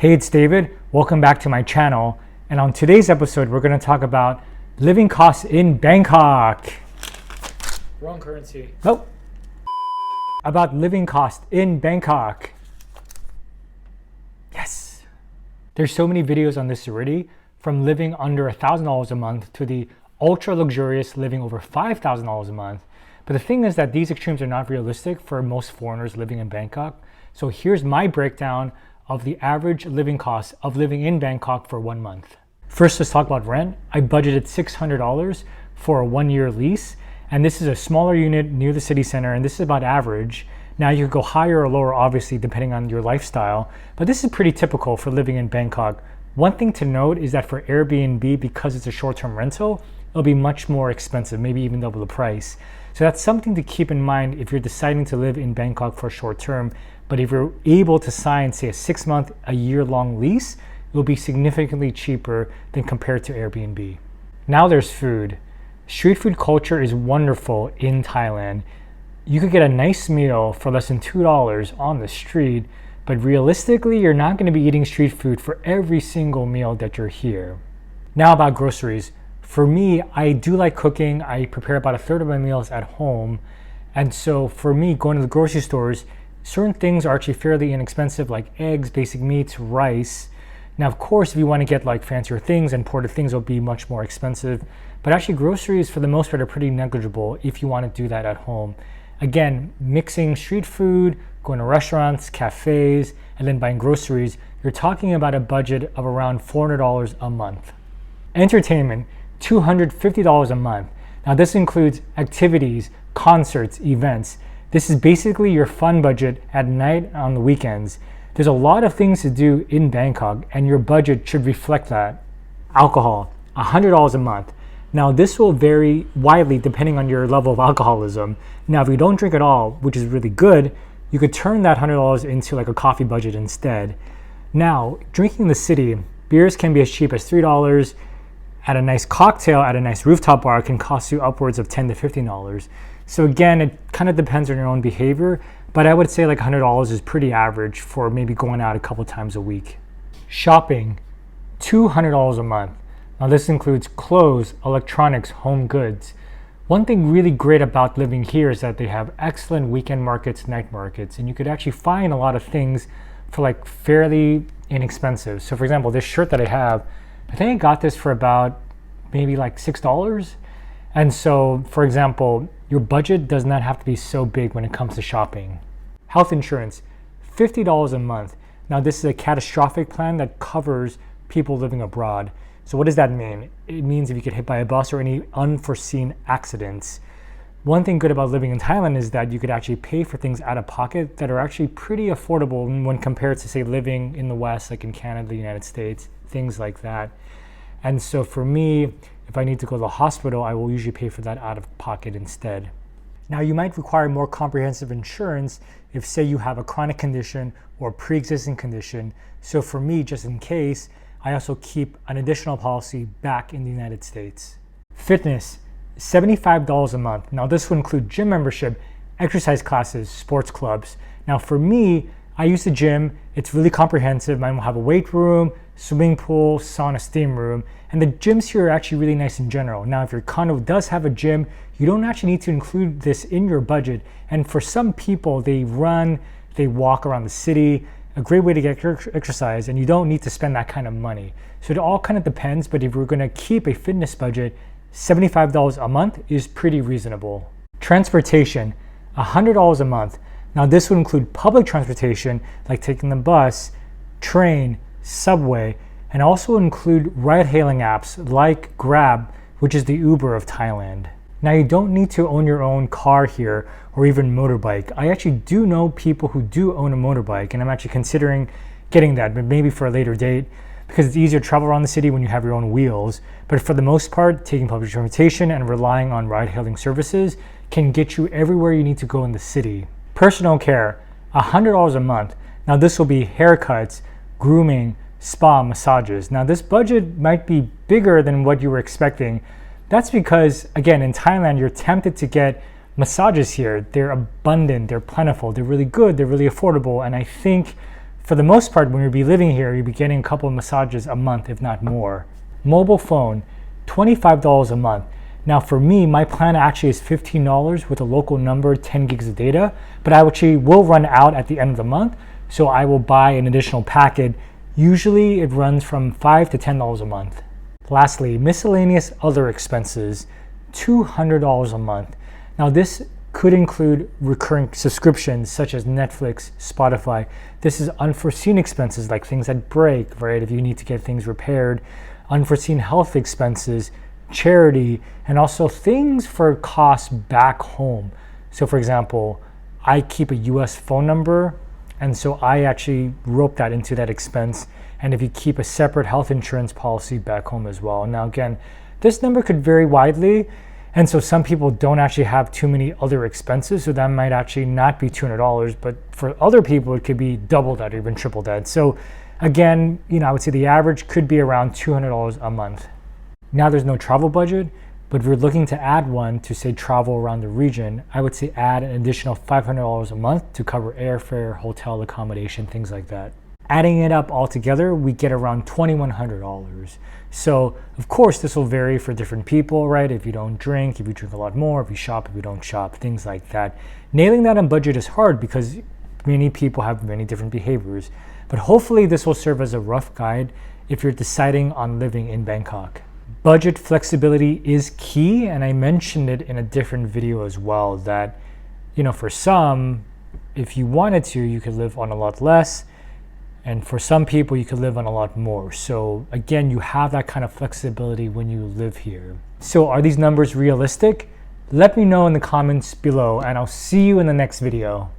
Hey, it's David. Welcome back to my channel. And on today's episode, we're going to talk about living costs in Bangkok. Wrong currency. Nope. About living costs in Bangkok. Yes. There's so many videos on this already, from living under $1,000 a month to the ultra luxurious living over $5,000 a month. But the thing is that these extremes are not realistic for most foreigners living in Bangkok. So here's my breakdown of the average living cost of living in Bangkok for 1 month. First, let's talk about rent. I budgeted $600 for a 1-year lease, and this is a smaller unit near the city center, and this is about average. Now you could go higher or lower, obviously, depending on your lifestyle, but this is pretty typical for living in Bangkok. One thing to note is that for Airbnb, because it's a short-term rental, it'll be much more expensive, maybe even double the price. So that's something to keep in mind if you're deciding to live in Bangkok for short term. But if you're able to sign, say, a 6-month, a year-long lease, it will be significantly cheaper than compared to Airbnb. Now there's food. Street food culture is wonderful in Thailand. You could get a nice meal for less than $2 on the street, but realistically, you're not going to be eating street food for every single meal that you're here. Now about groceries. For me, I do like cooking. I prepare about 1/3 of my meals at home. And so for me, going to the grocery stores, certain things are actually fairly inexpensive, like eggs, basic meats, rice. Now, of course, if you want to get like fancier things, imported things will be much more expensive. But actually groceries, for the most part, are pretty negligible if you want to do that at home. Again, mixing street food, going to restaurants, cafes, and then buying groceries, you're talking about a budget of around $400 a month. Entertainment, $250 a month. Now this includes activities, concerts, events. This is basically your fun budget at night on the weekends. There's a lot of things to do in Bangkok, and your budget should reflect that. Alcohol, $100 a month. Now this will vary widely depending on your level of alcoholism. Now if you don't drink at all, which is really good, you could turn that $100 into like a coffee budget instead. Now, drinking in the city, beers can be as cheap as $3. At a nice cocktail at a nice rooftop bar can cost you upwards of $10 to $15. So again, it kind of depends on your own behavior, but I would say like $100 is pretty average for maybe going out a couple times a week. Shopping, $200 a month. Now this includes clothes, electronics, home goods. One thing really great about living here is that they have excellent weekend markets, night markets, and you could actually find a lot of things for like fairly inexpensive. So for example, this shirt that I think I got this for about maybe like $6. And so, for example, your budget does not have to be so big when it comes to shopping. Health insurance, $50 a month. Now this is a catastrophic plan that covers people living abroad. So what does that mean? It means if you get hit by a bus or any unforeseen accidents. One thing good about living in Thailand is that you could actually pay for things out of pocket that are actually pretty affordable when compared to, say, living in the West, like in Canada, the United States, things like that. And so for me, if I need to go to the hospital, I will usually pay for that out of pocket instead. Now you might require more comprehensive insurance if, say, you have a chronic condition or pre-existing condition. So for me, just in case, I also keep an additional policy back in the United States. Fitness, $75 a month. Now this will include gym membership, exercise classes, sports clubs. Now for me, I use the gym. It's really comprehensive. Mine will have a weight room, swimming pool, sauna, steam room, and the gyms here are actually really nice in general. Now if your condo does have a gym, you don't actually need to include this in your budget. And for some people, they run, they walk around the city, a great way to get exercise, and you don't need to spend that kind of money. So it all kind of depends, but if we're gonna keep a fitness budget, $75 a month is pretty reasonable. Transportation, $100 a month. Now this would include public transportation, like taking the bus, train, subway, and also include ride-hailing apps like Grab, which is the Uber of Thailand. Now you don't need to own your own car here or even motorbike. I actually do know people who do own a motorbike, and I'm actually considering getting that, but maybe for a later date, because it's easier to travel around the city when you have your own wheels. But for the most part, taking public transportation and relying on ride-hailing services can get you everywhere you need to go in the city. Personal care, $100 a month. Now this will be haircuts, grooming, spa, massages. Now this budget might be bigger than what you were expecting. That's because, again, in Thailand, you're tempted to get massages here. They're abundant, they're plentiful, they're really good, they're really affordable. And I think For the most part, when you'll be living here, you'll be getting a couple of massages a month, if not more. Mobile phone, $25 a month. Now for me, my plan actually is $15 with a local number, 10 gigs of data, but I actually will run out at the end of the month, so I will buy an additional packet. Usually it runs from $5 to $10 a month. Lastly, miscellaneous other expenses, $200 a month. Now this could include recurring subscriptions such as Netflix, Spotify. This is unforeseen expenses like things that break, right? If you need to get things repaired, unforeseen health expenses, charity, and also things for costs back home. So for example, I keep a US phone number, and so I actually rope that into that expense. And if you keep a separate health insurance policy back home as well. Now again, this number could vary widely, and so some people don't actually have too many other expenses, so that might actually not be $200, but for other people it could be double that or even triple that. So again, I would say the average could be around $200 a month. Now there's no travel budget, but if you're looking to add one to say travel around the region, I would say add an additional $500 a month to cover airfare, hotel accommodation, things like that. Adding it up all together, we get around $2,100. So of course this will vary for different people, right? If you don't drink, if you drink a lot more, if you shop, if you don't shop, things like that. Nailing that on budget is hard because many people have many different behaviors. But hopefully this will serve as a rough guide if you're deciding on living in Bangkok. Budget flexibility is key, and I mentioned it in a different video as well that, for some, if you wanted to, you could live on a lot less. And for some people, you could live on a lot more. So again, you have that kind of flexibility when you live here. So are these numbers realistic? Let me know in the comments below, and I'll see you in the next video.